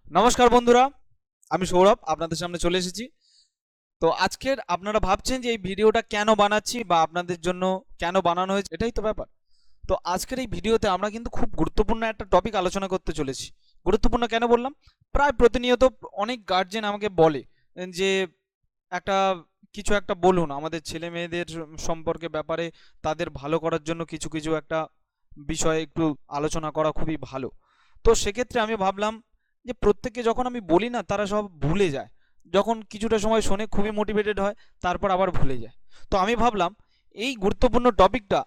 নমস্কার বন্ধুরা, আমি সৌরভ আপনাদের সামনে চলে এসেছি। তো আজকের আপনারা ভাবছেন যে এই ভিডিওটা কেন বানাচ্ছি বা আপনাদের জন্য কেন বানানো হয়েছে, এটাই তো ব্যাপার। তো আজকের এই ভিডিওতে আমরা কিন্তু খুব গুরুত্বপূর্ণ একটা টপিক আলোচনা করতে চলেছি। গুরুত্বপূর্ণ কেন বললাম, প্রায় প্রতিনিয়ত অনেক গার্জিয়ান আমাকে বলে যে একটা কিছু একটা বলুন আমাদের ছেলে মেয়েদের সম্পর্কে ব্যাপারে, তাদের ভালো করার জন্য কিছু কিছু একটা বিষয়ে একটু আলোচনা করা খুবই ভালো। তো সেক্ষেত্রে আমি ভাবলাম যে প্রত্যেককে যখন আমি বলি না, তারা সব ভুলে যায়। যখন কিছুটা সময় শোনে খুবই মোটিভেটেড হয়, তারপর আবার ভুলে যায়। তো আমি ভাবলাম এই গুরুত্বপূর্ণ টপিকটা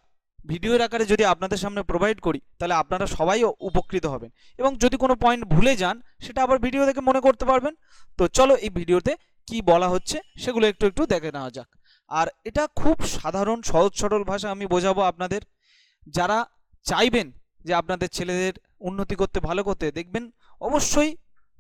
ভিডিওর আকারে যদি আপনাদের সামনে প্রোভাইড করি, তাহলে আপনারা সবাই উপকৃত হবেন। এবং যদি কোনো পয়েন্ট ভুলে যান, সেটা আবার ভিডিও দেখে মনে করতে পারবেন। তো চলো এই ভিডিওতে কি বলা হচ্ছে সেগুলো একটু একটু দেখে নেওয়া যাক। আর এটা খুব সাধারণ সহজ সরল ভাষা আমি বোঝাবো আপনাদের। যারা চাইবেন যে আপনাদের ছেলেদের উন্নতি করতে, ভালো করতে, দেখবেন অবশ্যই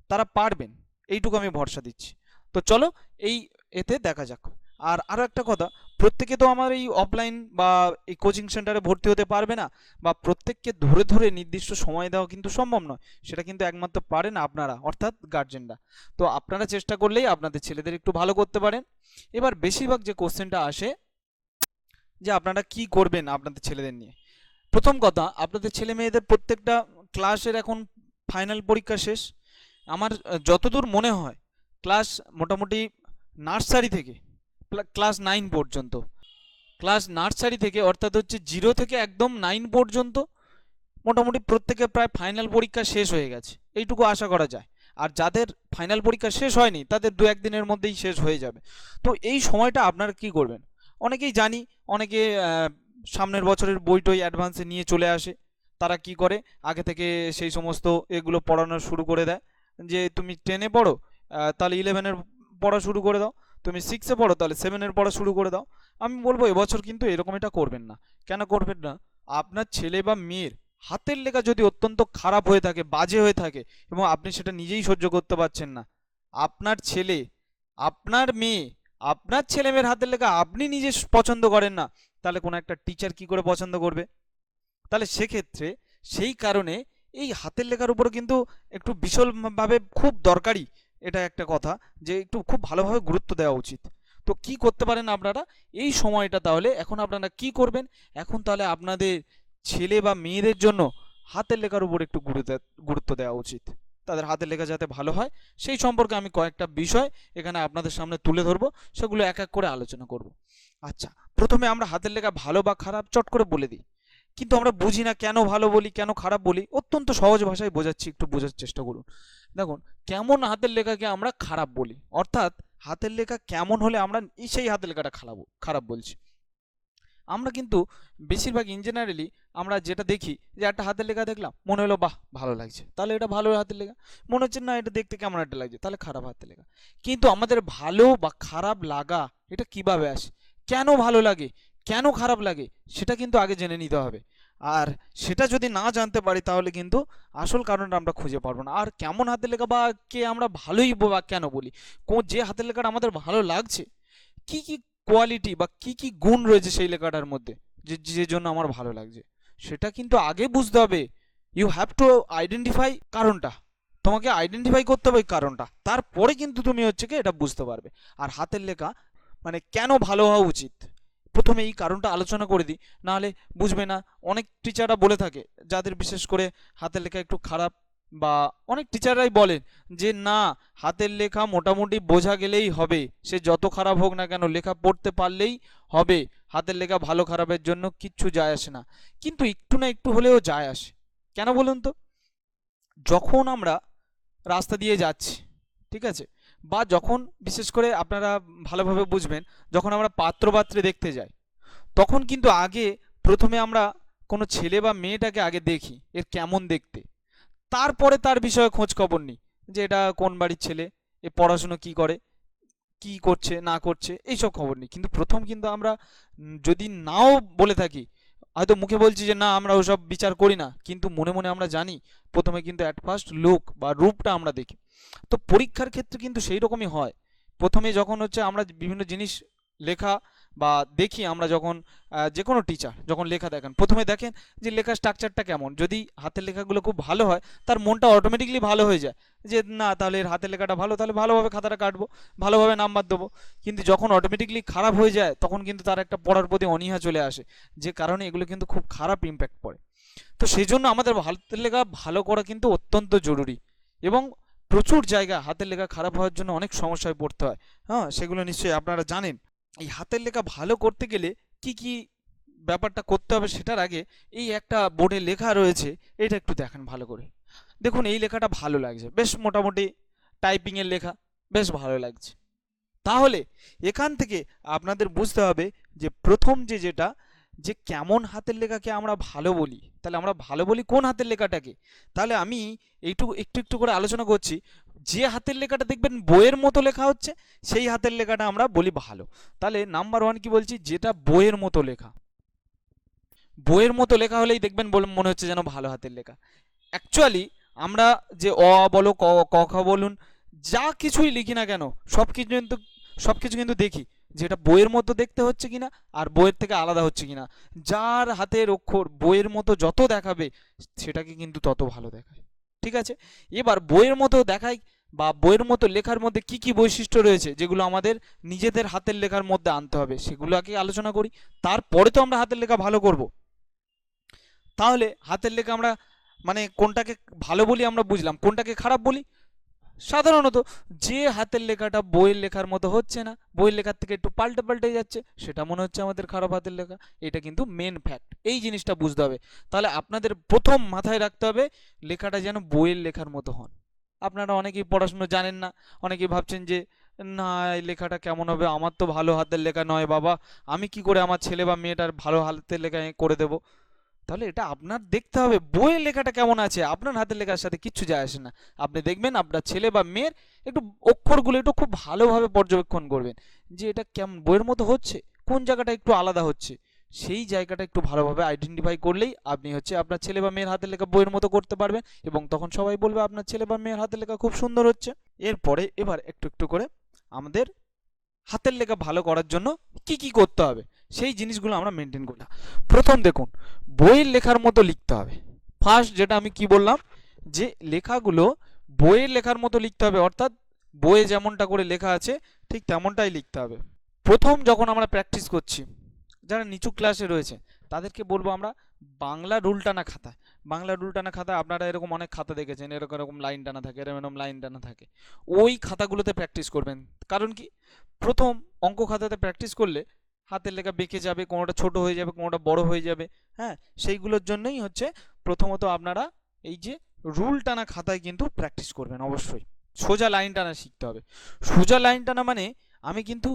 তারা পারবেন, এইটুকু আমি ভরসা দিচ্ছি। তো চলো এই এতে দেখা যাক। আর আরও একটা কথা, প্রত্যেকে তো আমার এই অফলাইন বা এই কোচিং সেন্টারে ভর্তি হতে পারবে না, বা প্রত্যেককে ধরে ধরে নির্দিষ্ট সময় দেওয়া কিন্তু সম্ভব নয়। সেটা কিন্তু একমাত্র পারেন আপনারা, অর্থাৎ গার্জেনরা। তো আপনারা চেষ্টা করলেই আপনাদের ছেলেদের একটু ভালো করতে পারেন। এবার বেশিরভাগ যে কোশ্চেনটা আসে যে আপনারা কি করবেন আপনাদের ছেলেদের নিয়ে। প্রথম কথা, আপনাদের ছেলে মেয়েদের প্রত্যেকটা ক্লাসের এখন ফাইনাল পরীক্ষা শেষ। আমার যতদূর মনে হয়, ক্লাস মোটামুটি নার্সারি থেকে ক্লাস 9 পর্যন্ত, ক্লাস নার্সারি থেকে অর্থাৎ হচ্ছে 0 থেকে একদম 9 পর্যন্ত মোটামুটি প্রত্যেকের প্রায় ফাইনাল পরীক্ষা শেষ হয়ে গেছে, এইটুকু আশা করা যায়। আর যাদের ফাইনাল পরীক্ষা শেষ হয়নি, তাদের দু একদিনের মধ্যেই শেষ হয়ে যাবে। তো এই সময়টা আপনারা কি করবেন? অনেকেই জানি, অনেকে সামনের বছরের বই টই অ্যাডভান্সে নিয়ে চলে আসে। তারা কি করে, আগে থেকে সেই সমস্ত এগুলো পড়ানো শুরু করে দেয়। যে তুমি 10-এ পড়ো, তাহলে 11-এর পড়া শুরু করে দাও। তুমি 6-এ পড়ো, তাহলে 7-এর পড়া শুরু করে দাও। আমি বলবো এবছর কিন্তু এরকম এটা করবেন না। কেন করবেন না? আপনার ছেলে বা মেয়ের হাতের লেখা যদি অত্যন্ত খারাপ হয়ে থাকে, বাজে হয়ে থাকে, এবং আপনি সেটা নিজেই সহ্য করতে পারছেন না, আপনার ছেলে, আপনার মেয়ে, আপনার ছেলে মেয়ের হাতের লেখা আপনি নিজে পছন্দ করেন না, তাহলে কোনো একটা টিচার কি করে পছন্দ করবে? তাহলে সেক্ষেত্রে সেই কারণে এই হাতের লেখার উপর কিন্তু একটু বিশালভাবে খুব দরকারি, এটা একটা কথা, যে একটু খুব ভালোভাবে গুরুত্ব দেওয়া উচিত। তো কি করতে পারেন আপনারা এই সময়টা? তাহলে এখন আপনারা কি করবেন? এখন তাহলে আপনাদের ছেলে বা মেয়েদের জন্য হাতের লেখার উপর একটু গুরুত্ব দেওয়া উচিত। তাদের হাতের লেখা যাতে ভালো হয়, সেই সম্পর্কে আমি কয়েকটা বিষয় এখানে আপনাদের সামনে তুলে ধরবো, সেগুলো এক এক করে আলোচনা করব। আচ্ছা, প্রথমে আমরা হাতের লেখা ভালো বা খারাপ চট করে বলে দিই। কিন্তু আমরা বুঝি না কেন ভালো বলি, কেন খারাপ বলি। অত্যন্ত সহজ ভাষায় বোঝাচ্ছি, একটু বোঝার চেষ্টা করুন। দেখুন, কেমন হাতের লেখাকে আমরা খারাপ বলি, অর্থাৎ হাতের লেখা কেমন হলে আমরা সেই হাতের লেখাটা খারাপ খারাপ বলছি। আমরা কিন্তু বেশিরভাগ ইন জেনারেলি আমরা যেটা দেখি, যে একটা হাতের লেখা দেখলাম, মনে হলো বাহ ভালো লাগছে, তাহলে এটা ভালো হাতের লেখা। মনে হচ্ছে না এটা দেখতে কেমন একটা লাগছে, তাহলে খারাপ হাতের লেখা। কিন্তু আমাদের ভালো বা খারাপ লাগা এটা কিভাবে আসে, কেন ভালো লাগে, কেন খারাপ লাগে, সেটা কিন্তু আগে জেনে নিতে হবে। আর সেটা যদি না জানতে পারি, তাহলে কিন্তু আসল কারণটা আমরা খুঁজে পারবো না। আর কেমন হাতের লেখা বা কে আমরা ভালোই বা কেন বলি, যে হাতের লেখাটা আমাদের ভালো লাগছে, কি কি কোয়ালিটি বা কি কি গুণ রয়েছে সেই লেখাটার মধ্যে, যে যে জন্য আমার ভালো লাগছে, সেটা কিন্তু আগে বুঝতে হবে। ইউ হ্যাভ টু আইডেন্টিফাই কারণটা, তোমাকে আইডেন্টিফাই করতে হবে কারণটা, তারপরে কিন্তু তুমি হচ্ছে কি এটা বুঝতে পারবে। আর হাতের লেখা মানে কেন ভালো হওয়া উচিত, প্রথমে এই কারণটা আলোচনা করে দিই, নাহলে বুঝবে না। অনেক টিচাররা বলে থাকে, যাদের বিশেষ করে হাতের লেখা একটু খারাপ, বা অনেক টিচাররাই বলেন যে না, হাতের লেখা মোটামুটি বোঝা গেলেই হবে, সে যত খারাপ হোক না কেন, লেখা পড়তে পারলেই হবে, হাতের লেখা ভালো খারাপের জন্য কিচ্ছু যায় আসে না। কিন্তু একটু না একটু হলেও যায় আসে। কেন বলুন তো? যখন আমরা রাস্তা দিয়ে যাচ্ছি, ঠিক আছে, বা যখন বিশেষ করে আপনারা ভালোভাবে বুঝবেন, যখন আমরা পাত্রপাত্রে দেখতে যাই, তখন কিন্তু আগে প্রথমে আমরা কোনো ছেলে বা মেয়েটাকে আগে দেখি এর কেমন দেখতে, তারপরে তার বিষয়ে খোঁজ খবর নিই, যে এটা কোন বাড়ির ছেলে, এ পড়াশুনো কি করে, কি করছে না করছে, এইসব খবর নিই। কিন্তু প্রথম কিন্তু আমরা যদি নাও বলে থাকি, হয়তো মুখে বলছি যে না আমরা ওসব বিচার করি না, কিন্তু মনে মনে আমরা জানি প্রথমে কিন্তু অ্যাট ফার্স্ট লুক বা রূপটা আমরা দেখি। তো পরীক্ষার ক্ষেত্রে কিন্তু সেই রকমই হয়। প্রথমে যখন হচ্ছে আমরা বিভিন্ন জিনিস লেখা বা দেখি আমরা যখন যে কোনো টিচার যখন লেখা দেখেন, প্রথমে দেখেন যে লেখার স্ট্রাকচারটা কেমন। যদি হাতের লেখাগুলো খুব ভালো হয় তার মনটা অটোমেটিকলি ভালো হয়ে যায়, যে না তাহলে এর হাতের লেখাটা ভালো, তাহলে ভালোভাবে খাতাটা কাটবো, ভালোভাবে নাম্বার দেবো। কিন্তু যখন অটোমেটিকলি খারাপ হয়ে যায় তখন কিন্তু তার একটা পড়ার প্রতি অনীহা চলে আসে, যে কারণে এগুলো কিন্তু খুব খারাপ ইম্প্যাক্ট পড়ে। তো সেই জন্য আমাদের হাতের লেখা ভালো করা কিন্তু অত্যন্ত জরুরি। এবং প্রচুর জায়গা হাতের লেখা খারাপ হওয়ার জন্য অনেক সমস্যায় পড়তে হয়। হ্যাঁ, সেগুলো নিশ্চয়ই আপনারা জানেন। এই হাতের লেখা ভালো করতে গেলে কি কি ব্যাপারটা করতে হবে সেটার আগে এই একটা বোর্ডে লেখা রয়েছে, এটা একটু দেখেন ভালো করে। দেখুন এই লেখাটা ভালো লাগছে, বেশ মোটামুটি টাইপিংয়ের লেখা, বেশ ভালো লাগছে। তাহলে এখান থেকে আপনাদের বুঝতে হবে যে প্রথম যেটা যে কেমন হাতের লেখাকে আমরা ভালো বলি। তাহলে আমরা ভালো বলি কোন হাতের লেখাটাকে? তাহলে আমি একটু একটু করে আলোচনা করছি। যে হাতের লেখাটা দেখবেন বইয়ের মতো লেখা হচ্ছে সেই হাতের লেখাটা আমরা বলি ভালো। তাহলে নাম্বার 1 কি বলছি, যেটা বইয়ের মতো লেখা। বইয়ের মতো লেখা হলেই দেখবেন মনে হচ্ছে যেন ভালো হাতের লেখা। অ্যাকচুয়ালি আমরা যে অ বলো ক খ বলুন যা কিছুই লিখি না কেন সব কিছু কিন্তু দেখি যেটা বইয়ের মতো দেখতে হচ্ছে কিনা আর বইয়ের থেকে আলাদা হচ্ছে কিনা। যার হাতের অক্ষর বইয়ের মতো যত দেখাবে সেটাকে কিন্তু তত ভালো দেখায়। ঠিক আছে, এবার বইয়ের মতো দেখায় বা বইয়ের মতো লেখার মধ্যে কি কি বৈশিষ্ট্য রয়েছে যেগুলো আমাদের নিজেদের হাতের লেখার মধ্যে আনতে হবে সেগুলো আগে আলোচনা করি, তারপরে তো আমরা হাতের লেখা ভালো করব। তাহলে হাতের লেখা আমরা মানে কোনটাকে ভালো বলি আমরা বুঝলাম, কোনটাকে খারাপ বলি। সাধারণত যে হাতের লেখাটা বইয়ের লেখার মতো হচ্ছে না, বইয়ের লেখার থেকে একটু পাল্টে পাল্টে যাচ্ছে, সেটা মনে হচ্ছে আমাদের খারাপ হাতের লেখা। এটা কিন্তু মেন ফ্যাক্ট, এই জিনিসটা বুঝতে হবে। তাহলে আপনাদের প্রথম মাথায় রাখতে হবে লেখাটা যেন বইয়ের লেখার মতো হন। আপনারা অনেকেই পড়াশুনো জানেন না, অনেকেই ভাবছেন যে না এই লেখাটা কেমন হবে, আমার তো ভালো হাতের লেখা নয় বাবা, আমি কি করে আমার ছেলে বা মেয়েটার ভালো হাতের লেখা করে দেবো। তাহলে এটা আপনার দেখতে হবে বইয়ের লেখাটা কেমন আছে, আপনার হাতের লেখার সাথে কিচ্ছু যায় আসে না। আপনি দেখবেন আপনার ছেলে বা মেয়ের একটু অক্ষরগুলো একটু খুব ভালোভাবে পর্যবেক্ষণ করবেন যে এটা কেমন বইয়ের মতো হচ্ছে, কোন জায়গাটা একটু আলাদা হচ্ছে, সেই জায়গাটা একটু ভালোভাবে আইডেন্টিফাই করলেই আপনি হচ্ছে আপনার ছেলে বা মেয়ের হাতের লেখা বইয়ের মতো করতে পারবেন, এবং তখন সবাই বলবে আপনার ছেলে বা মেয়ের হাতের লেখা খুব সুন্দর হচ্ছে। এরপরে এবার একটু একটু করে আমাদের হাতের লেখা ভালো করার জন্য কি কি করতে হবে সেই জিনিসগুলো আমরা মেনটেন করি। প্রথম দেখুন, বইয়ের লেখার মতো লিখতে হবে। ফার্স্ট যেটা আমি কি বললাম, যে লেখাগুলো বইয়ের লেখার মতো লিখতে হবে, অর্থাৎ বইয়ে যেমনটা করে লেখা আছে ঠিক তেমনটাই লিখতে হবে। প্রথম যখন আমরা প্র্যাকটিস করছি, যারা নিচু ক্লাসে রয়েছে তাদেরকে বলবো আমরা বাংলা রুল টানা খাতা। বাংলা রুল টানা খাতা আপনারা এরকম অনেক খাতা দেখেছেন, এরকম এরকম লাইন টানা থাকে, এরকম এরকম লাইন টানা থাকে, ওই খাতাগুলোতে প্র্যাকটিস করবেন। কারণ কি, প্রথম অঙ্ক খাতাতে প্র্যাকটিস করলে হাতের লেখা বেঁকে যাবে, কোনোটা ছোট হয়ে যাবে, কোনোটা বড় হয়ে যাবে। হ্যাঁ, সেইগুলোর জন্যই হচ্ছে প্রথমত আপনারা এই যে রুল টানা খাতায় কিন্তু প্র্যাকটিস করবেন অবশ্যই। সোজা লাইন টানা শিখতে হবে। সোজা লাইন টানা মানে আমি কিন্তু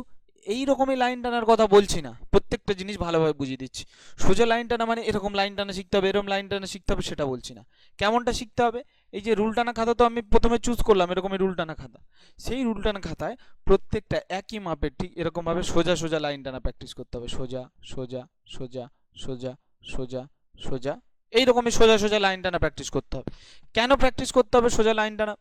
এই রকমই লাইন টানার কথা বলছি না, প্রত্যেকটা জিনিস ভালোভাবে বুঝিয়ে দিচ্ছি। সোজা লাইন টানা মানে এরকম লাইন টানা শিখতে হবে, এরকম লাইন টানা শিখতে হবে সেটা বলছি না। কেমনটা শিখতে হবে, এই যে রুল টানা খাতা তো আমি প্রথমে চুজ করলাম এরকমই রুল টানা খাতা, সেই রুল টানা খাতায় প্রত্যেকটা একই মাপের ঠিক এরকমভাবে সোজা সোজা লাইন টানা প্র্যাকটিস করতে হবে। সোজা সোজা সোজা সোজা সোজা সোজা, এইরকমই সোজা সোজা লাইন টানা প্র্যাকটিস করতে হবে। কেন প্র্যাকটিস করতে হবে সোজা লাইন টানা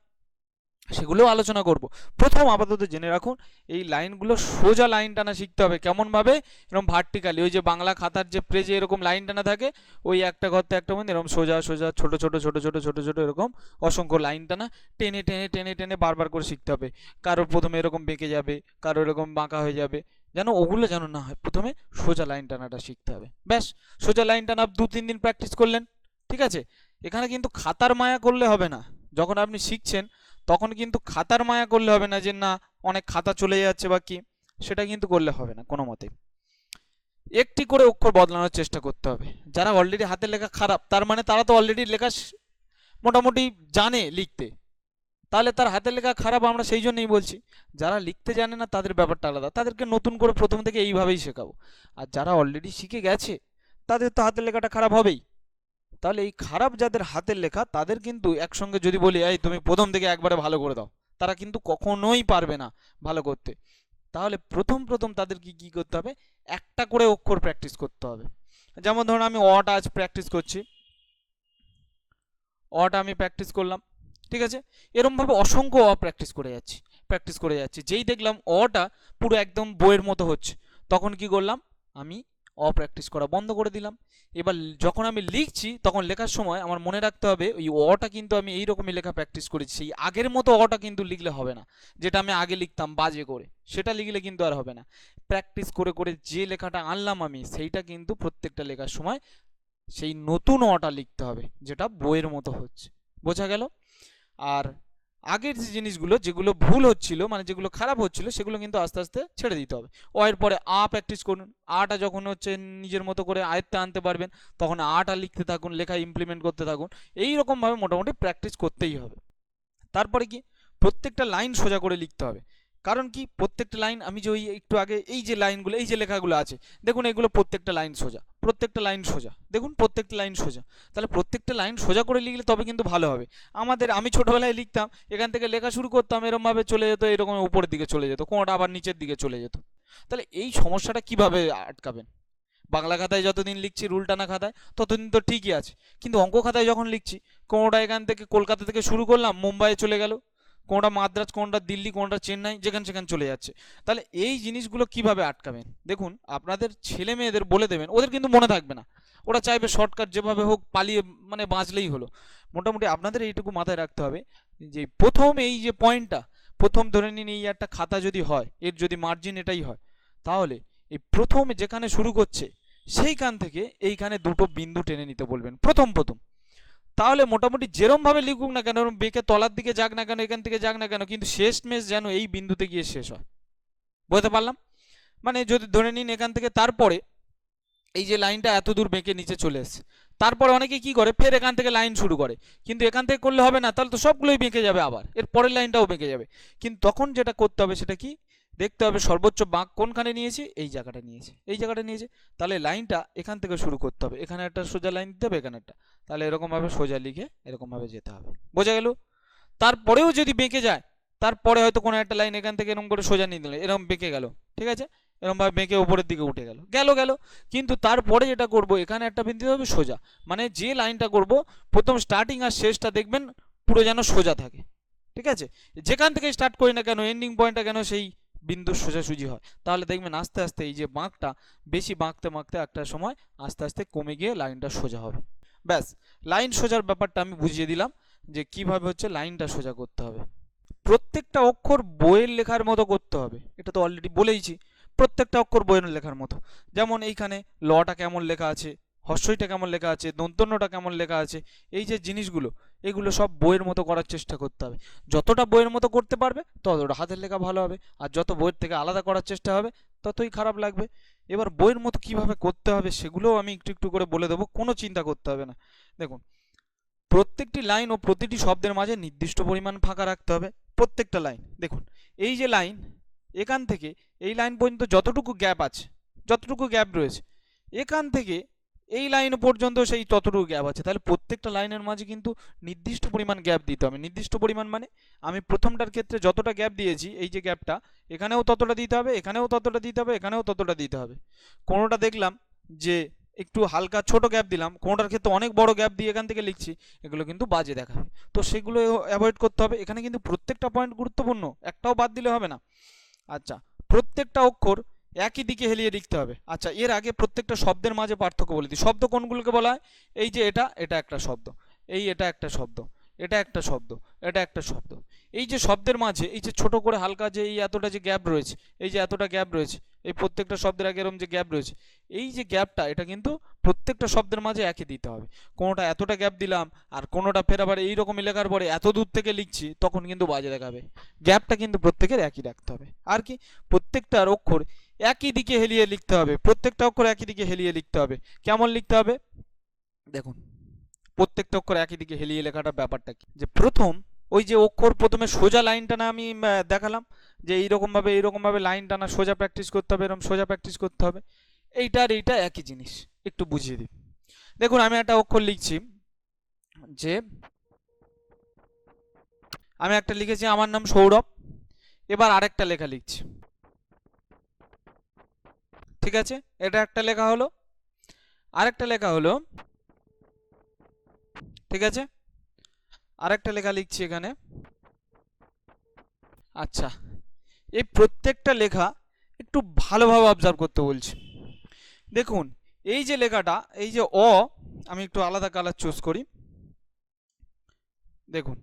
সেগুলোও আলোচনা করব। প্রথম আপাতত জেনে রাখুন এই লাইনগুলো সোজা লাইন টানা শিখতে হবে। কেমনভাবে, এরকম ভার্টিক্যালি, ওই যে বাংলা খাতার যে পেজে এরকম লাইন টানা থাকে ওই একটা ঘর থেকে একটা মধ্যে এরকম সোজা সোজা ছোট ছোট ছোট ছোট ছোট ছোট এরকম অসংখ্য লাইন টানা টেনে টেনে টেনে টেনে বারবার করে শিখতে হবে। কারোর প্রথমে এরকম বেঁকে যাবে, কারোর এরকম বাঁকা হয়ে যাবে, যেন ওগুলো যেন না হয়। প্রথমে সোজা লাইন টানাটা শিখতে হবে। ব্যাস, সোজা লাইন টানা 2-3 দিন প্র্যাকটিস করলেন, ঠিক আছে। এখানে কিন্তু খাতার মায়া করলে হবে না। যখন আপনি শিখছেন তখন কিন্তু খাতার মায়া করলে হবে না, যে না অনেক খাতা চলে যাচ্ছে বা কি, সেটা কিন্তু করলে হবে না কোনো মতে। একটি করে অক্ষর বদলানোর চেষ্টা করতে হবে। যারা অলরেডি হাতের লেখা খারাপ তার মানে তারা তো অলরেডি লেখা মোটামুটি জানে লিখতে, তাহলে তার হাতের লেখা খারাপ আমরা সেই জন্যই বলছি। যারা লিখতে জানে না তাদের ব্যাপারটা আলাদা, তাদেরকে নতুন করে প্রথম থেকে এইভাবেই শেখাবো। আর যারা অলরেডি শিখে গেছে তাদের তো হাতের লেখাটা খারাপ হবেই। তাহলে এই খারাপ যাদের হাতের লেখা তাদের কিন্তু একসঙ্গে যদি বলি এই তুমি প্রথম থেকে একবারে ভালো করে দাও, তারা কিন্তু কখনোই পারবে না ভালো করতে। তাহলে প্রথম প্রথম তাদের কি করতে হবে, একটা করে অক্ষর প্র্যাকটিস করতে হবে। যেমন ধরুন আমি অটা আজ প্র্যাকটিস করছি, অটা আমি প্র্যাকটিস করলাম, ঠিক আছে। এরমভাবে অসংখ্য প্র্যাকটিস করে যাচ্ছি যেই দেখলাম অটা পুরো একদম বইয়ের মতো হচ্ছে, তখন কি করলাম, আমি অপ্র্যাকটিস করা বন্ধ করে দিলাম। এবার যখন আমি লিখছি তখন লেখার সময় আমার মনে রাখতে হবে ওই অটা কিন্তু আমি এইরকমই লেখা প্র্যাকটিস করেছি, সেই আগের মতো অটা কিন্তু লিখলে হবে না, যেটা আমি আগে লিখতাম বাজে করে, সেটা লিখলে কিন্তু আর হবে না। প্র্যাকটিস করে করে যে লেখাটা আনলাম আমি, সেইটা কিন্তু প্রত্যেকটা লেখার সময় সেই নতুন অটা লিখতে হবে, যেটা বইয়ের মতো হচ্ছে। বোঝা গেল? আর আগের যে জিনিসগুলো যেগুলো ভুল হচ্ছিল, মানে যেগুলো খারাপ হচ্ছিল, সেগুলো কিন্তু আস্তে আস্তে ছেড়ে দিতে হবে। ও এর পরে প্র্যাকটিস করুন, আটা যখন হচ্ছে নিজের মতো করে আয়ত্তে আনতে পারবেন, তখন আটা লিখতে থাকুন, লেখা ইমপ্লিমেন্ট করতে থাকুন। এই রকমভাবে মোটামুটি প্র্যাকটিস করতেই হবে। তারপরে কি, প্রত্যেকটা লাইন সোজা করে লিখতে হবে। কারণ কি, প্রত্যেকটা লাইন, আমি যে ওই একটু আগে এই যে লাইনগুলো, এই যে লেখাগুলো আছে, দেখুন এগুলো প্রত্যেকটা লাইন সোজা, প্রত্যেকটা লাইন সোজা, দেখুন প্রত্যেকটা লাইন সোজা। তাহলে প্রত্যেকটা লাইন সোজা করে লিখলে তবে কিন্তু ভালো হবে। আমি ছোটবেলায় লিখতাম, এখান থেকে লেখা শুরু করতাম, এরকমভাবে চলে যেত, এরকম উপরের দিকে চলে যেত, কোনোটা আবার নিচের দিকে চলে যেত। তাহলে এই সমস্যাটা কিভাবে আটকাবেন? বাংলা খাতায় যতদিন লিখছি রুল টানা খাতায়, ততদিন তো ঠিকই আছে। কিন্তু অঙ্ক খাতায় যখন লিখছি, কোনোটা এখান থেকে কলকাতা থেকে শুরু করলাম, মুম্বাইয়ে চলে গেল, কোনটা মাদ্রাজ, কোনটা দিল্লি, কোনটা চেন্নাই, যেখানে সেখানে চলে যাচ্ছে। তাহলে এই জিনিসগুলো কিভাবে আটকাবেন? দেখুন, আপনাদের ছেলে মেয়েদের বলে দেবেন, ওদের কিন্তু মনে থাকবে না, ওরা চাইবে শর্টকাট যেভাবে হোক পালিয়ে মানে বাঁচলেই হলো। মোটামুটি আপনাদের এইটুকু মাথায় রাখতে হবে যে প্রথম এই যে পয়েন্টটা, প্রথম ধরে নিন এই একটা খাতা যদি হয়, এর যদি মার্জিন এটাই হয়, তাহলে এই প্রথম যেখানে শুরু করছে সেইখান থেকে এইখানে দুটো বিন্দু টেনে নিতে বলবেন প্রথম প্রথম। তাহলে মোটামুটি যেরম ভাবে লিখুক না কেন, বেঁকে তলার দিকে যাক না কেন, এখান থেকে যাক না কেন, কিন্তু শেষ মেশ যেন এই বিন্দুতে গিয়ে শেষ হয়। বুঝতে পারলাম? মানে যদি ধরে নিন এখান থেকে, তারপরে এই যে লাইনটা এত দূর বেঁকে নিচে চলে এসছে, তারপরে অনেকে কি করে, ফের এখান থেকে লাইন শুরু করে, কিন্তু এখান থেকে করলে হবে না, তাহলে তো সবগুলোই বেঁকে যাবে, আবার এর পরের লাইনটাও বেঁকে যাবে। কিন্তু তখন যেটা করতে হবে সেটা কি, দেখতে হবে সর্বোচ্চ বাঁক কোনখানে নিয়েছি, এই জায়গাটা নিয়েছে, এই জায়গাটা নিয়েছে, তাহলে লাইনটা এখান থেকে শুরু করতে হবে, এখানে একটা সোজা লাইন দিতে হবে, এখানে একটা, তাহলে এরকমভাবে সোজা লিখে এরকমভাবে যেতে হবে। বোঝা গেল? তারপরেও যদি বেঁকে যায়, তারপরে হয়তো কোনো একটা লাইন এখান থেকে এরকম করে সোজা নিয়ে দিলে এরকম বেঁকে গেল, ঠিক আছে, এরকমভাবে বেঁকে উপরের দিকে উঠে গেল, গেল, কিন্তু তারপরে যেটা করব, এখানে একটা বিন্দু হবে সোজা, মানে যে লাইনটা করব প্রথম স্টার্টিং আর শেষটা দেখবেন পুরো যেন সোজা থাকে, ঠিক আছে, যেখান থেকে স্টার্ট করি না কেন এন্ডিং পয়েন্টটা কেন সেই বিন্দু সোজাসুজি হয়। তাহলে দেখবেন আস্তে আস্তে এই যে বাঁকটা, বেশি বাঁকতে বাঁকতে একটা সময় আস্তে আস্তে কমে গিয়ে লাইনটা সোজা হবে। ব্যাস, লাইন সোজার ব্যাপারটা আমি বুঝিয়ে দিলাম যে কিভাবে হচ্ছে লাইনটা সোজা করতে হবে। প্রত্যেকটা অক্ষর বইয়ের লেখার মতো করতে হবে, এটা তো অলরেডি বলেইছি, প্রত্যেকটা অক্ষর বইয়ের লেখার মতো। যেমন এইখানে লটা কেমন লেখা আছে, হর্ষইটা কেমন লেখা আছে, দন্তন্যটা কেমন লেখা আছে, এই যে জিনিসগুলো, এগুলো সব বইয়ের মতো করার চেষ্টা করতে হবে। যতটা বইয়ের মতো করতে পারবে ততটা হাতের লেখা ভালো হবে, আর যত বইয়ের থেকে আলাদা করার চেষ্টা হবে ততই খারাপ লাগবে। এবার বইয়ের মতো কিভাবে করতে হবে সেগুলোও আমি একটু একটু করে বলে দেবো, কোনো চিন্তা করতে হবে না। দেখুন, প্রত্যেকটি লাইন ও প্রতিটি শব্দের মাঝে নির্দিষ্ট পরিমাণ ফাঁকা রাখতে হবে। প্রত্যেকটা লাইন, দেখুন এই যে লাইন, এখান থেকে এই লাইন পর্যন্ত যতটুকু গ্যাপ আছে, যতটুকু গ্যাপ রয়েছে, এখান থেকে এই লাইন পর্যন্ত সেই ততটুকু গ্যাপ আছে, তাহলে প্রত্যেকটা লাইনের মাঝে কিন্তু নির্দিষ্ট পরিমাণ গ্যাপ দিতে হবে। নির্দিষ্ট পরিমাণ মানে আমি প্রথমটার ক্ষেত্রে যতটা গ্যাপ দিয়েছি, এই যে গ্যাপটা, এখানেও ততটা দিতে হবে, এখানেও ততটা দিতে হবে, এখানেও ততটা দিতে হবে। কোনোটা দেখলাম যে একটু হালকা ছোট গ্যাপ দিলাম, কোনোটার ক্ষেত্রে অনেক বড় গ্যাপ দিয়ে এখান থেকে লিখছি, এগুলো কিন্তু বাজে দেখাবে, তো সেগুলো অ্যাভয়েড করতে হবে। এখানে কিন্তু প্রত্যেকটা পয়েন্ট গুরুত্বপূর্ণ, একটাও বাদ দিলে হবে না। আচ্ছা, প্রত্যেকটা অক্ষর একই দিকে হেলিয়ে লিখতে হবে। আচ্ছা, এর আগে প্রত্যেকটা শব্দের মাঝে পার্থক্য বলে দিই। শব্দ কোনগুলোকে বলা হয়? এই যে এটা একটা শব্দ, এটা একটা শব্দ, এটা একটা শব্দ, এটা একটা শব্দ। এই যে শব্দের মাঝে এই যে ছোট করে হালকা যে এই এতটা যে গ্যাপ রয়েছে, এই যে এতটা গ্যাপ রয়েছে, এই প্রত্যেকটা শব্দের আগে এরকম যে গ্যাপ রয়েছে, এই যে গ্যাপটা, এটা কিন্তু প্রত্যেকটা শব্দের মাঝে একই দিতে হবে। কোনোটা এতটা গ্যাপ দিলাম আর কোনোটা ফের আবার এইরকমই লেখার পরে এত দূর থেকে লিখছি, তখন কিন্তু বাজে দেখাবে। গ্যাপটা কিন্তু প্রত্যেকের একই রাখতে হবে। আর কি, প্রত্যেকটার অক্ষর একই দিকে হেলিয়ে লিখতে হবে, প্রত্যেকটা অক্ষর একই দিকে হেলিয়ে লিখতে হবে। কেমন লিখতে হবে? দেখুন, প্রত্যেকটা অক্ষর একই দিকে হেলিয়ে লেখাটা ব্যাপারটা কি, যে প্রথম ওই যে অক্ষর প্রথমে সোজা লাইন টানা আমি দেখালাম, যে এইরকম ভাবে লাইন টানা সোজা প্র্যাকটিস করতে হবে, এরকম সোজা প্র্যাকটিস করতে হবে। এইটা আর এইটা একই জিনিস, একটু বুঝিয়ে দিই। দেখুন, আমি একটা অক্ষর লিখছি, যে আমি একটা লিখেছি আমার নাম সৌরভ, এবার আরেকটা লেখা লিখছি, ঠিক আছে, এটা একটা লেখা হলো, আরেকটা লেখা হলো, ঠিক আছে, আরেকটা লেখা লিখছি এখানে। আচ্ছা, এই প্রত্যেকটা লেখা একটু ভালোভাবে অবজার্ভ করতে বলছি। দেখুন এই যে লেখাটা, এই যে অ, আমি একটু আলাদা কালার চুজ করি। দেখুন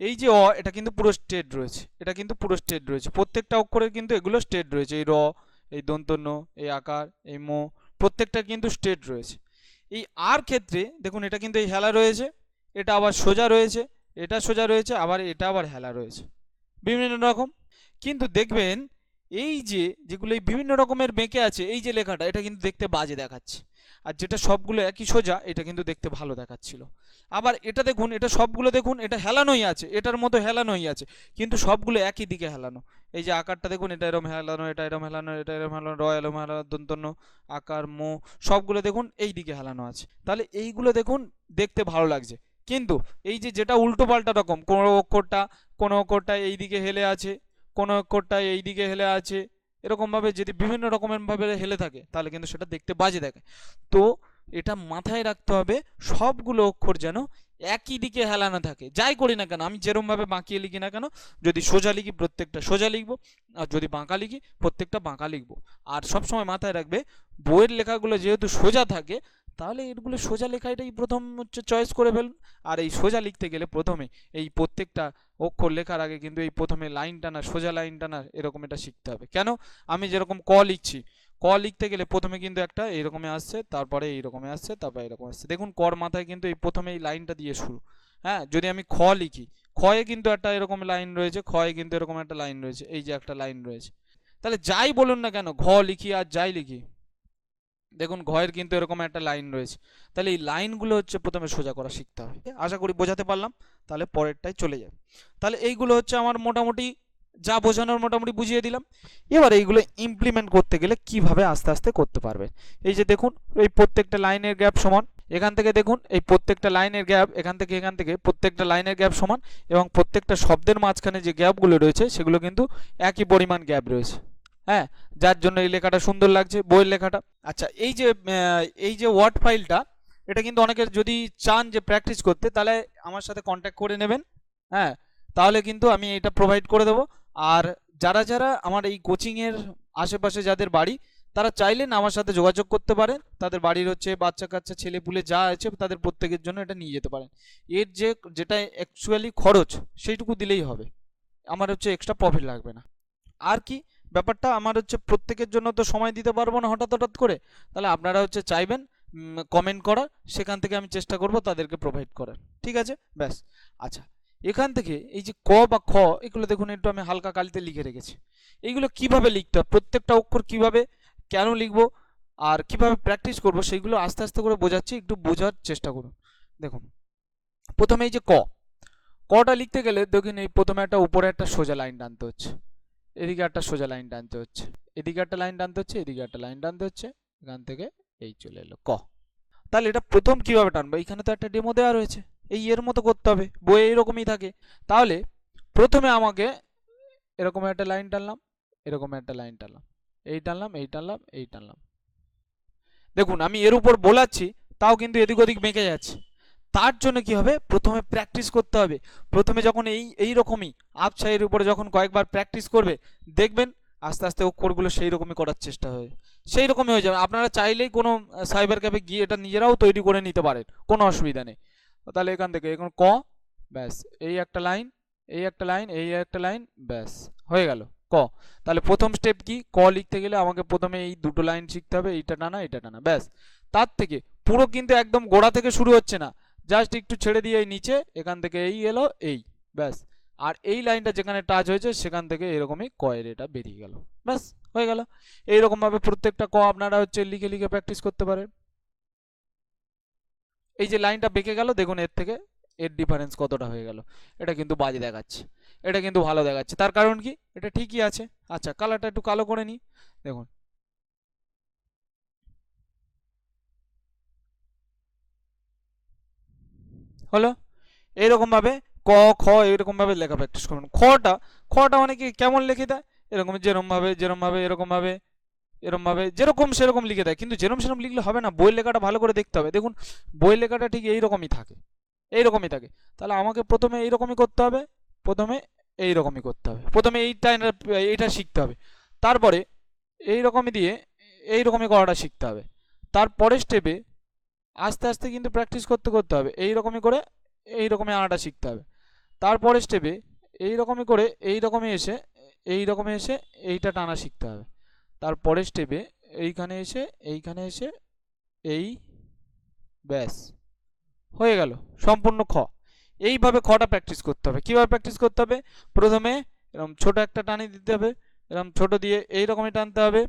এই যে অ, এটা কিন্তু পুরো স্ট্রেট রয়েছে, এটা কিন্তু পুরো স্ট্রেট রয়েছে, প্রত্যেকটা অক্ষরের কিন্তু এগুলো স্ট্রেট রয়েছে। এই র, এই দন্ত ন, এই আকার, এই ম, প্রত্যেকটা কিন্তু স্ট্রেট রয়েছে। এই আর ক্ষেত্রে দেখুন এটা কিন্তু এই হেলা রয়েছে, এটা আবার সোজা রয়েছে, এটা সোজা রয়েছে, আবার এটা আবার হেলা রয়েছে, বিভিন্ন রকম। কিন্তু দেখবেন এই যে যেগুলো এই বিভিন্ন রকমের বেঁকে আছে, এই যে লেখাটা, এটা কিন্তু দেখতে বাজে দেখাচ্ছে। আর যেটা সবগুলো একই সোজা, এটা কিন্তু দেখতে ভালো দেখাচ্ছিল। আবার এটা দেখুন, এটা সবগুলো দেখুন, এটা হেলানোই আছে, এটার মতো হেলানোই আছে, কিন্তু সবগুলো একই দিকে হেলানো। এই যে আকারটা দেখুন, এটা এরম হেলানো, এটা এরম হেলানো, এটা এরম হেলানো, র এরম হেলানো, দন্তন্য, আকার, মো, সবগুলো দেখুন এই দিকে হেলানো আছে। তাহলে এইগুলো দেখুন দেখতে ভালো লাগছে। কিন্তু এই যে যেটা উল্টো পাল্টা রকম, কোনো অক্ষরটা এই দিকে হেলে আছে, কোনো অক্ষরটা এই দিকে হেলে আছে, এরকমভাবে যদি বিভিন্ন রকমের ভাবে হেলে থাকে তাহলে কিন্তু সেটা দেখতে বাজে দেখে। তো এটা মাথায় রাখতে হবে, সবগুলো অক্ষর যেন একই দিকে হেলানো থাকে। যাই করি না কেন, আমি যেরমভাবে বাঁকিয়ে লিখি না কেন, যদি সোজা লিখি প্রত্যেকটা সোজা লিখবো, আর যদি বাঁকা লিখি প্রত্যেকটা বাঁকা লিখবো। আর সবসময় মাথায় রাখবে, বইয়ের লেখাগুলো যেহেতু সোজা থাকে, তাহলে এগুলো সোজা লেখাটাই প্রথম হচ্ছে চয়েস করে ফেলুন। আর এই সোজা লিখতে গেলে প্রথমে এই প্রত্যেকটা অক্ষর লেখার আগে কিন্তু এই প্রথমে লাইন টানা, সোজা লাইন টানা, এরকম এটা শিখতে হবে। কেন, আমি যেরকম ক লিখছি, ক লিখতে গেলে প্রথমে কিন্তু একটা এইরকমই আসছে, তারপরে এইরকমই আসছে, তারপরে এরকম আসছে। দেখুন কর মাথায় কিন্তু এই প্রথমে এই লাইনটা দিয়ে শুরু। হ্যাঁ, যদি আমি খ লিখি, খয়ে কিন্তু একটা এরকম লাইন রয়েছে, খয়ে কিন্তু এরকম একটা লাইন রয়েছে, এই যে একটা লাইন রয়েছে। তাহলে যাই বলুন না কেন, ঘ লিখি আর যাই লিখি, দেখুন ঘয়ের কিন্তু এরকম একটা লাইন রয়েছে। তাহলে এই লাইনগুলো হচ্ছে প্রথমে সোজা করা শিখতে হবে। আশা করি বোঝাতে পারলাম। তাহলে পরেরটাই চলে যায়। তাহলে এইগুলো হচ্ছে আমার মোটামুটি যা বোঝানোর মোটামুটি বুঝিয়ে দিলাম। এবার এইগুলো ইমপ্লিমেন্ট করতে গেলে কিভাবে আস্তে আস্তে করতে পারবে। এই যে দেখুন, এই প্রত্যেকটা লাইনের গ্যাপ সমান, এখান থেকে দেখুন এই প্রত্যেকটা লাইনের গ্যাপ, এখান থেকে প্রত্যেকটা লাইনের গ্যাপ সমান, এবং প্রত্যেকটা শব্দের মাঝখানে যে গ্যাপগুলো রয়েছে সেগুলো কিন্তু একই পরিমাণ গ্যাপ রয়েছে। হ্যাঁ, যার জন্য এই লেখাটা সুন্দর লাগছে, বইয়ের লেখাটা। আচ্ছা, এই যে ওয়ার্ড ফাইলটা, এটা কিন্তু অনেকের যদি চান যে প্র্যাকটিস করতে, তাহলে আমার সাথে কন্ট্যাক্ট করে নেবেন। হ্যাঁ, তাহলে কিন্তু আমি এটা প্রোভাইড করে দেবো। আর যারা যারা আমার এই কোচিংয়ের আশেপাশে যাদের বাড়ি, তারা চাইলেন আমার সাথে যোগাযোগ করতে পারেন। তাদের বাড়ির হচ্ছে বাচ্চা কাচ্চা ছেলে পুলে যা আছে তাদের প্রত্যেকের জন্য এটা নিয়ে যেতে পারেন। এর যেটা অ্যাকচুয়ালি খরচ, সেইটুকু দিলেই হবে, আমার হচ্ছে এক্সট্রা প্রফিট লাগবে না। আর কি ব্যাপারটা, আমার হচ্ছে প্রত্যেকের জন্য তো সময় দিতে পারবো না হঠাৎ হঠাৎ করে। তাহলে আপনারা হচ্ছে চাইবেন কমেন্ট করার, সেখান থেকে আমি চেষ্টা করব তাদেরকে প্রোভাইড করার। ঠিক আছে, ব্যাস। আচ্ছা, এখান থেকে এই যে ক বা খ, এগুলো দেখুন একটু আমি হালকা কালিতে লিখে রেখেছি। এইগুলো কিভাবে লিখতে হবে, প্রত্যেকটা অক্ষর কিভাবে কেন লিখবো আর কিভাবে প্র্যাকটিস করব, সেইগুলো আস্তে আস্তে করে বোঝাচ্ছি, একটু বোঝার চেষ্টা করুন। দেখুন প্রথমে এই যে ক, কটা লিখতে গেলে দেখুন এই প্রথমে একটা উপরে একটা সোজা লাইন টানতে হচ্ছে, এদিকে একটা সোজা লাইন টানতে হচ্ছে, এদিকে একটা লাইন টানতে হচ্ছে, এদিকে একটা লাইন টানতে হচ্ছে, এখান থেকে এই চলে এলো ক। তাহলে এটা প্রথম কিভাবে টানবো, এখানে তো একটা ডেমো দেওয়া রয়েছে, এই এর মতো করতে হবে, বইয়ে এইরকমই থাকে। তাহলে প্রথমে আমাকে এরকম একটা লাইন টানলাম, এরকম একটা লাইন টানলাম, এই টানলাম, এই টানলাম, এই টানলাম। দেখুন আমি এর উপর বোলাচ্ছি, তাও কিন্তু এদিক ওদিক বেঁকে যাচ্ছে। তার জন্য কি হবে, প্রথমে প্র্যাকটিস করতে হবে। প্রথমে যখন এই রকমই আপসাইয়ের উপরে যখন কয়েকবার প্র্যাকটিস করবে, দেখবেন আস্তে আস্তে অক্ষরগুলো সেই রকমই করার চেষ্টা হয়, সেই রকমই হয়ে যাবে। আপনারা চাইলেই কোনো সাইবার ক্যাফে গিয়ে এটা নিজেরাও তৈরি করে নিতে পারেন, কোনো অসুবিধা নেই। তাহলে এখান থেকে এখন ক, ব্যাস, এই একটা লাইন, এই একটা লাইন, এই একটা লাইন, ব্যাস হয়ে গেল ক। তাহলে প্রথম স্টেপ কি, ক লিখতে গেলে আমাকে প্রথমে এই দুটো লাইন শিখতে হবে, এইটা টানা এটা টানা, ব্যাস। তার থেকে পুরো কিন্তু একদম গোড়া থেকে শুরু হচ্ছে না, জাস্ট একটু ছেড়ে দিয়ে এই নিচে, এখান থেকে এই এলো এই, ব্যাস। আর এই লাইনটা যেখানে টাচ হয়েছে সেখান থেকে এরকমই কয়ের এটা বেরিয়ে গেল, ব্যাস হয়ে গেল। এইরকম ভাবে প্রত্যেকটা ক আপনারা হচ্ছে লিখে লিখে প্র্যাকটিস করতে পারেন। এই যে লাইনটা বেঁকে গেল, দেখুন এর থেকে এর ডিফারেন্স কতটা হয়ে গেল, এটা কিন্তু বাজে দেখাচ্ছে, এটা কিন্তু ভালো দেখাচ্ছে। তার কারণ কি, এটা ঠিকই আছে। আচ্ছা, কালারটা একটু কালো করে নিই, দেখুন হলো। এইরকম ভাবে ক, খ এরকম ভাবে লেখা প্র্যাকটিস করুন। খটা মানে কি কেমন লিখে দেয়, এরকম যেরকম ভাবে এরকম ভাবে এরকম ভাবে যেরকম সেরকম লিখে দেয়, কিন্তু যেরকম সেরকম লিখলে হবে না, বই লেখাটা ভালো করে দেখতে হবে। দেখুন বই লেখাটা ঠিক এইরকমই থাকে, এইরকমই থাকে। তাহলে আমাকে প্রথমে এইরকমই করতে হবে, প্রথমে এইরকমই করতে হবে, প্রথমে এইটা শিখতে হবে। তারপরে এইরকমই দিয়ে এইরকমই করাটা শিখতে হবে। তারপরে স্টেপে আস্তে আস্তে কিন্তু প্র্যাকটিস করতে করতে হবে, এইরকমই করে এইরকমই আনাটা শিখতে হবে। তারপরে স্টেপে এইরকমই করে এইরকমই এসে এইটা টানা শিখতে হবে। তারপরে স্টেপে এইখানে এসে এই, ব্যাস হয়ে গেল সম্পূর্ণ খ। এইভাবে খটা প্র্যাকটিস করতে হবে। কিভাবে প্র্যাকটিস করতে হবে? প্রথমে এরকম ছোট একটা টানি দিতে হবে, এরকম ছোট দিয়ে এইরকমই টানতে হবে,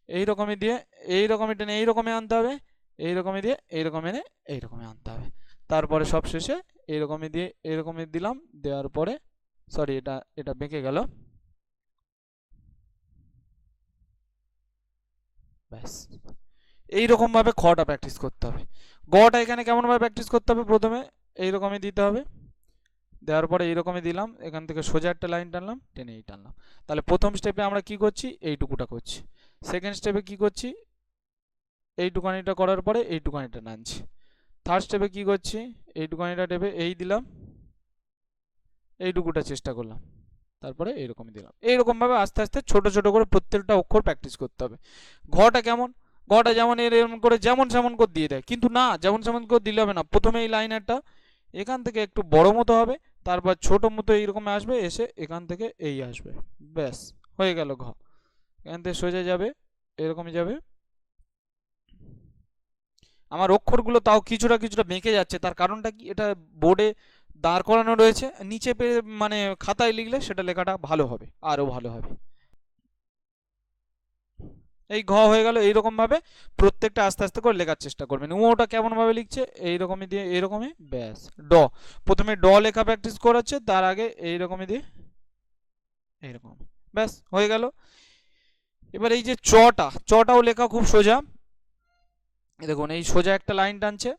এইরকমই দিয়ে এইরকমই টেনে এইরকমই আনতে হবে, এইরকমই দিয়ে এইরকম এনে এইরকমই আনতে হবে। তারপরে সব শেষে এইরকমই দিয়ে এইরকমই দিলাম, দেওয়ার পরে সরি এটা এটা বেঁকে গেল, ব্যাস। এইরকম ভাবে খটা প্র্যাকটিস করতে হবে। গটা এখানে কেমন ভাবে প্র্যাকটিস করতে হবে? প্রথমে এইরকমই দিতে হবে, দেওয়ার পরে এইরকমই দিলাম, এখান থেকে সোজা একটা লাইন টানলাম, টেনে এই টানলাম। তাহলে প্রথম স্টেপে আমরা কি করছি? এইটুকুটা করছি। সেকেন্ড স্টেপে কি করছি? এইটুকানিটা করার পরে এইটুকানিটা টানছি। থার্ড স্টেপে কি করছি? এইটুকানিটা টেপে এই দিলাম, এইটুকুটা চেষ্টা করলাম, তারপরে এইরকমই দিলাম। এইরকমভাবে আস্তে আস্তে ছোট ছোট করে প্রত্যেকটা অক্ষর প্র্যাকটিস করতে হবে। ঘটা কেমন? ঘটা যেমন এরকম করে যেমন সেমন করে দিয়ে দেয়, কিন্তু না, যেমন সেমন করে দিলে হবে না। প্রথমে এই লাইনারটা এখান থেকে একটু বড় মতো হবে, তারপর ছোট মতো এইরকম আসবে, এসে এখান থেকে এই আসবে, ব্যাস হয়ে গেল ঘ। এখান থেকে সোজা যাবে, এরকমই যাবে। আমার অক্ষরগুলো তাও কিছুটা কিছুটা বেঁকে যাচ্ছে, তার কারণটা কি? এটা বোর্ডে দাঁড় করানো রয়েছে, নিচে মানে খাতায় লিখলে সেটা লেখাটা ভালো হবে, আরও ভালো হবে। এই ঘ হয়ে গেল। এইরকম ভাবে প্রত্যেকটা আস্তে আস্তে করে লেখার চেষ্টা করবেন। ওটা কেমন ভাবে লিখছে? এইরকমই দিয়ে এইরকমই, ব্যাস। ড, প্রথমে ড লেখা প্র্যাকটিস করাচ্ছে, তার আগে এইরকমই দিয়ে এইরকম, ব্যাস হয়ে গেল। এবার এই যে চটাও লেখা খুব সোজা। দেখুন এই সোজা একটা লাইন টানছে,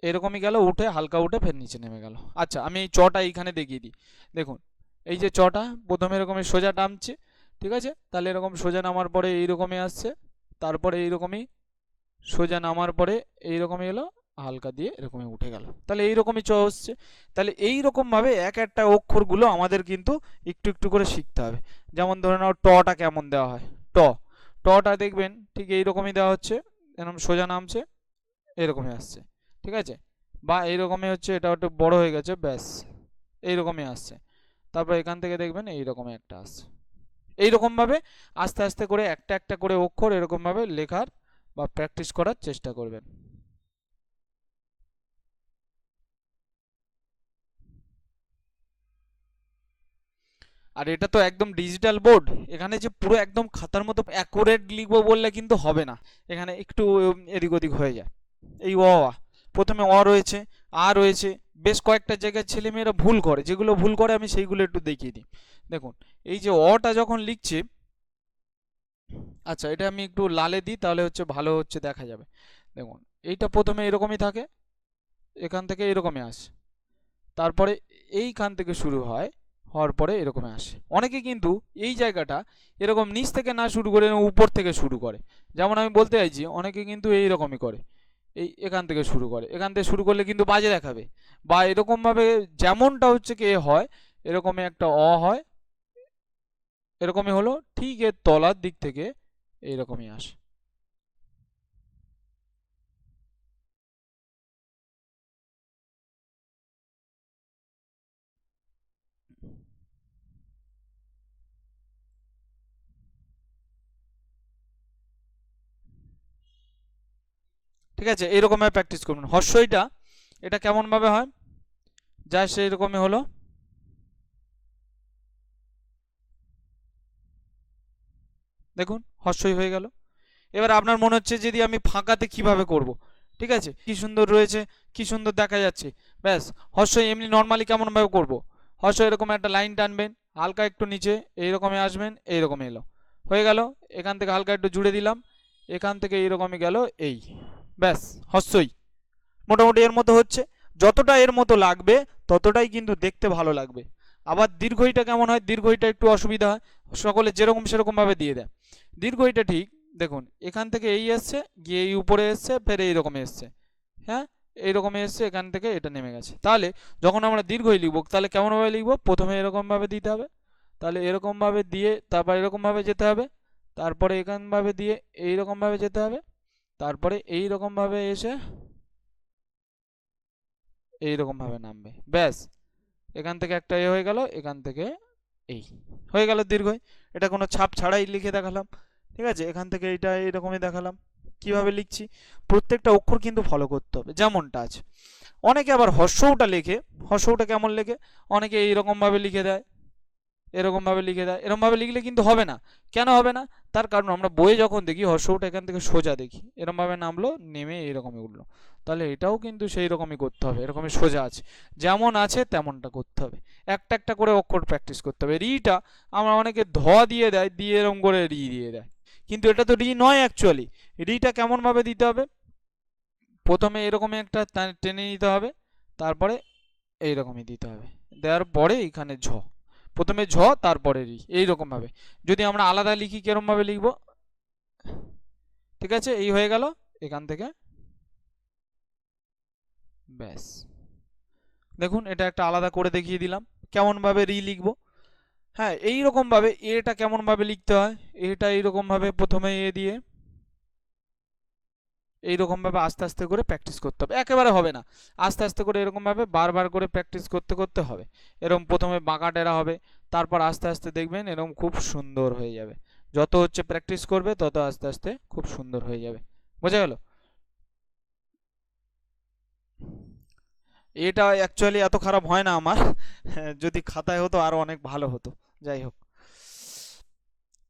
এরকমই গেল, উঠে হালকা উঠে ফের নিচে নেমে গেল। আচ্ছা আমি এই চটা এইখানে দেখিয়ে দিই। দেখুন এই যে চটা প্রথমে এরকমই সোজা টানছে, ঠিক আছে? তাহলে এরকম সোজা নামার পরে এইরকমই আসছে, তারপরে এইরকমই সোজা নামার পরে এইরকমই এলো, হালকা দিয়ে এরকমই উঠে গেল, তাহলে এইরকমই চ হচ্ছে। তাহলে এইরকম ভাবে এক একটা অক্ষরগুলো আমাদের কিন্তু একটু একটু করে শিখতে হবে। যেমন ধরে নাও টটা কেমন দেওয়া হয়। ট, টটা দেখবেন ঠিক এইরকমই দেওয়া হচ্ছে, এরকম সোজা নামছে, এরকমই আসছে, ঠিক আছে? বা এইরকমই হচ্ছে, এটা একটু বড় হয়ে গেছে, ব্যাস এইরকমই আসছে। তারপর এখান থেকে দেখবেন এইরকমই একটা আসছে। এইরকমভাবে আস্তে আস্তে করে একটা একটা করে অক্ষর এরকমভাবে লেখার বা প্র্যাকটিস করার চেষ্টা করবেন। আর এটা তো একদম ডিজিটাল বোর্ড, এখানে যে পুরো একদম খাতার মতো অ্যাকুরেট লিখবো বললে কিন্তু হবে না, এখানে একটু এদিক ওদিক হয়ে যায়। এই প্রথমে রয়েছে, রয়েছে, বেশ কয়েকটা জায়গায় ছেলেমেয়েরা ভুল করে, যেগুলো ভুল করে আমি সেইগুলো একটু দেখিয়ে দিই। দেখুন এই যে টা যখন লিখছে, আচ্ছা এটা আমি একটু লালে দিই, তাহলে হচ্ছে ভালো হচ্ছে দেখা যাবে। দেখুন এইটা প্রথমে এরকমই থাকে, এখান থেকে এরকমই আসে, তারপরে এইখান থেকে শুরু হয়, হওয়ার পরে এরকমই আসে। অনেকে কিন্তু এই জায়গাটা এরকম নিচ থেকে না শুরু করে উপর থেকে শুরু করে, যেমন আমি বলতে চাইছি অনেকে কিন্তু এইরকমই করে, এই এখান থেকে শুরু করে, এখান থেকে শুরু করলে কিন্তু বাজে দেখাবে। বা এরকমভাবে যেমনটা হচ্ছে কি হয়, এরকমই একটা হয়, এরকমই হলো, ঠিক এর তলার দিক থেকে এইরকমই আসে। ঠিক আছে? এইরকমভাবে প্র্যাকটিস করবেন। হর্ষইটা এটা কেমন ভাবে হয়? যা সেই রকমই হলো, দেখুন হর্ষই হয়ে গেল। এবার আপনার মনে হচ্ছে যদি আমি ফাঁকাতে কিভাবে করব, ঠিক আছে? কি সুন্দর রয়েছে, কি সুন্দর দেখা যাচ্ছে, ব্যাস। হর্ষই এমনি নর্মালি কেমন ভাবে করব? হর্ষ এরকম একটা লাইন টানবেন, হালকা একটু নিচে এইরকমই আসবেন, এইরকমই এলো, হয়ে গেল। এখান থেকে হালকা একটু জুড়ে দিলাম, এখান থেকে এইরকমই গেল, এই, ব্যাস হর্ষই। মোটামুটি এর মতো হচ্ছে, যতটা এর মতো লাগবে ততটাই কিন্তু দেখতে ভালো লাগবে। আবার দীর্ঘইটা কেমন হয়? দীর্ঘইটা একটু অসুবিধা হয়, সকলে যেরকম সেরকম ভাবে দিয়ে দেয়। দীর্ঘইটা ঠিক দেখুন, এখান থেকে এই এসছে, গিয়ে এই উপরে এসছে, ফের এইরকম এসছে, হ্যাঁ এইরকম এসছে, এখান থেকে এটা নেমে গেছে। তাহলে যখন আমরা দীর্ঘই লিখবো তাহলে কেমনভাবে লিখবো? প্রথমে এরকমভাবে দিতে হবে, তাহলে এরকমভাবে দিয়ে তারপর এরকমভাবে যেতে হবে, তারপরে এখান ভাবে দিয়ে এইরকম ভাবে যেতে হবে, তারপরে এইরকম ভাবে এসে এইরকম ভাবে নামবে, ব্যাস। এখান থেকে একটা এ হয়ে গেল, এখান থেকে এই হয়ে গেল দীর্ঘই। এটা কোনো ছাপ ছাড়াই লিখে দেখালাম, ঠিক আছে। এখান থেকে এইটা এইরকমই দেখালাম। কিভাবে লিখছি প্রত্যেকটা অক্ষর কিন্তু ফলো করতে হবে যেমনটা আছে। অনেকে আবার হর্ষউটা লেখে, হর্ষউটা কেমন লেখে, অনেকে এইরকম ভাবে লিখে দেয়, এরকম ভাবে লিখে দেয়। এরকম ভাবে লিখলে কিন্তু হবে না। কেন হবে না? তার কারণ আমরা বইয়ে যখন দেখি হর্ষউটা এখান থেকে সোজা দেখি, এরকম ভাবে নামলো, নেমে এরকমই উঠলো। তাহলে এটাও কিন্তু সেই রকমই করতে হবে, এরকমই সোজা আছে, যেমন আছে তেমনটা করতে হবে। একটা একটা করে অক্ষর প্র্যাকটিস করতে হবে। রিটা আমরা অনেকে ধ দিয়ে দেয়, দিয়ে এরকম করে রি দিয়ে দেয়, কিন্তু এটা তো রি নয় অ্যাকচুয়ালি। রিটা কেমন ভাবে দিতে হবে, প্রথমে এরকমই একটা টেনে নিতে হবে, তারপরে এইরকমই দিতে হবে, দেওয়ার পরে এখানে ঝ, প্রথমে ঝ তারপরে রি, এইরকম ভাবে। যদি আমরা আলাদা লিখি কিরকম ভাবে লিখবো, ঠিক আছে, এই হয়ে গেল এখান থেকে, ব্যাস। দেখুন এটা একটা আলাদা করে দেখিয়ে দিলাম কেমন ভাবে রি লিখবো। হ্যাঁ, এইরকম ভাবে এটা কেমন ভাবে লিখতে হয়, এটা এইরকম ভাবে প্রথমে এ দিয়ে এইরকম ভাবে আস্তে আস্তে করে প্র্যাকটিস করতে হবে, একেবারে হবে না, আস্তে আস্তে করে এরকম ভাবে বারবার করে প্র্যাকটিস করতে করতে হবে। এরকম প্রথমে বাঁকা টেরা হবে, তারপর আস্তে আস্তে দেখবেন এরকম খুব সুন্দর হয়ে যাবে। যত হচ্ছে প্র্যাকটিস করবে তত আস্তে আস্তে খুব সুন্দর হয়ে যাবে। বোঝা গেল? এটা অ্যাকচুয়ালি এত খারাপ হয় না আমার, যদি খাতায় হতো আরো অনেক ভালো হতো। যাই হোক,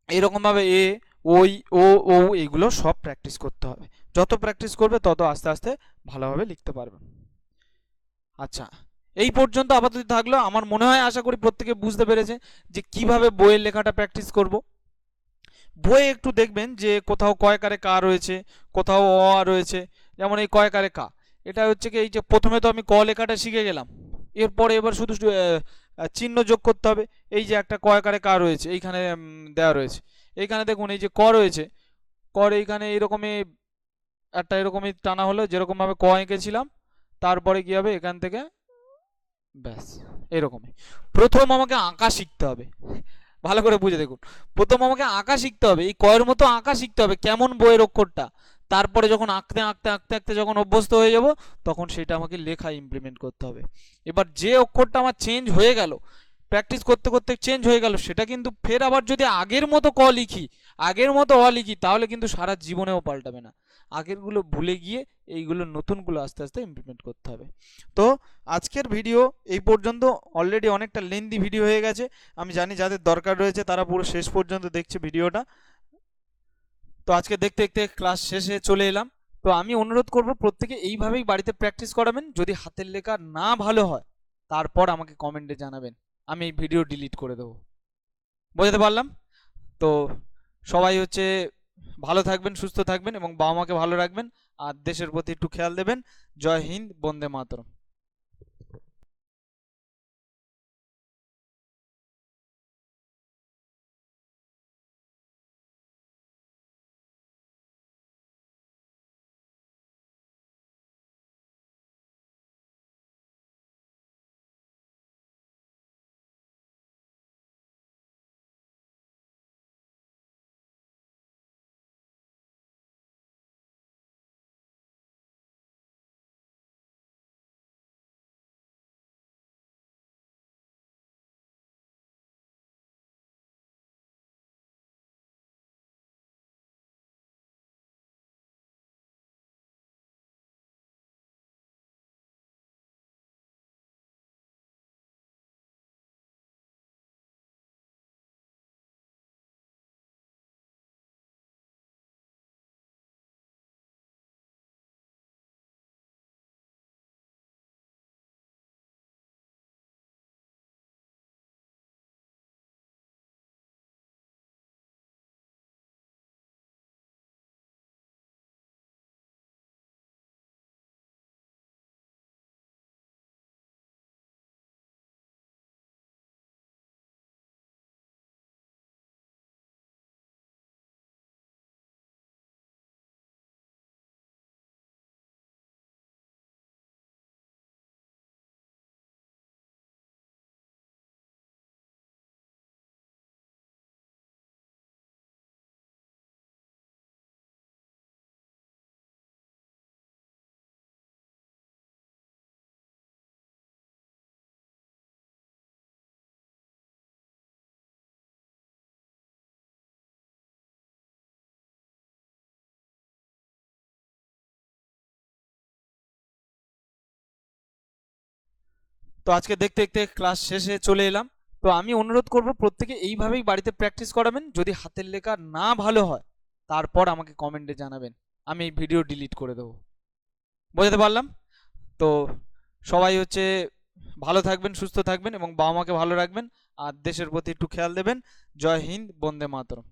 এইরকম ভাবে এ, ওই, ও, ও এগুলো সব প্র্যাকটিস করতে হবে। যত প্র্যাকটিস করবে তত আস্তে আস্তে ভালোভাবে লিখতে পারবে। আচ্ছা, এই পর্যন্ত আপাতত থাকলো। আমার মনে হয় আশা করি প্রত্যেকে বুঝতে পেরেছে যে কিভাবে বইয়ের লেখাটা প্র্যাকটিস করব। বইয়ে একটু দেখবেন যে কোথাও কয়কারে কা রয়েছে, কোথাও অ আ রয়েছে। যেমন এই কয়কারে কা, এটা হচ্ছে কি, এই যে প্রথমে তো আমি ক লেখাটা শিখে গেলাম, এরপরে এবার শুধু চিহ্ন যোগ করতে হবে। এই যে একটা কয়কারে কা রয়েছে এইখানে দেওয়া রয়েছে, এইখানে দেখুন এই যে ক রয়েছে, কর এইখানে এইরকমই একটা এরকমই টানা হলো যেরকম ভাবে ক এঁকেছিলাম, তারপরে কি হবে এখান থেকে, ব্যাস, এরকমই। প্রথম আমাকে আঁকা শিখতে হবে, ভালো করে বুঝে দেখুন। প্রথম আমাকে আঁকা শিখতে হবে, এই কয়ের মতো আঁকা শিখতে হবে কেমন বইয়ের অক্ষরটা। তারপরে যখন আঁকতে আঁকতে আঁকতে আঁকতে যখন অভ্যস্ত হয়ে যাব, তখন সেটা আমাকে লেখায় ইমপ্লিমেন্ট করতে হবে। এবার যে অক্ষরটা আমার চেঞ্জ হয়ে গেল, প্র্যাকটিস করতে করতে চেঞ্জ হয়ে গেল, সেটা কিন্তু ফের আবার যদি আগের মতো ক লিখি, আগের মতো অ লিখি, তাহলে কিন্তু সারা জীবনেও পাল্টাবে না। আগেরগুলো ভুলে গিয়ে এইগুলো নতুনগুলো আস্তে আস্তে ইমপ্লিমেন্ট করতে হবে। তো আজকের ভিডিও এই পর্যন্ত। অলরেডি অনেকটা লেন্দি ভিডিও হয়ে গেছে, আমি জানি যাদের দরকার রয়েছে তারা পুরো শেষ পর্যন্ত দেখছে ভিডিওটা। তো আজকে দেখতে দেখতে ক্লাস শেষে চলে এলাম। তো আমি অনুরোধ করব প্রত্যেকে এইভাবেই বাড়িতে প্র্যাকটিস করাবেন। যদি হাতের লেখা না ভালো হয়, তারপর আমাকে কমেন্টে জানাবেন, আমি এই ভিডিও ডিলিট করে দেবো। বোঝাতে পারলাম? তো সবাই হচ্ছে ভালো থাকবেন, সুস্থ থাকবেন এবং বাবা মাকে ভালো রাখবেন, আর দেশের প্রতি একটু খেয়াল দেবেন। জয় হিন্দ, বন্দে মাতরম। তো আজকে দেখতে দেখতে ক্লাস শেষে চলে এলাম। তো আমি অনুরোধ করব প্রত্যেকে এইভাবেই বাড়িতে প্র্যাকটিস করাবেন। যদি হাতের লেখা না ভালো হয় তারপর আমাকে কমেন্টে জানাবেন, আমি এই ভিডিও ডিলিট করে দেবো। বোঝাতে পারলাম? তো সবাই ভালো থাকবেন, সুস্থ থাকবেন এবং বাবা মাকে ভালো রাখবেন আর দেশের প্রতি একটু খেয়াল দেবেন। জয় হিন্দ, বন্দে মাতরম।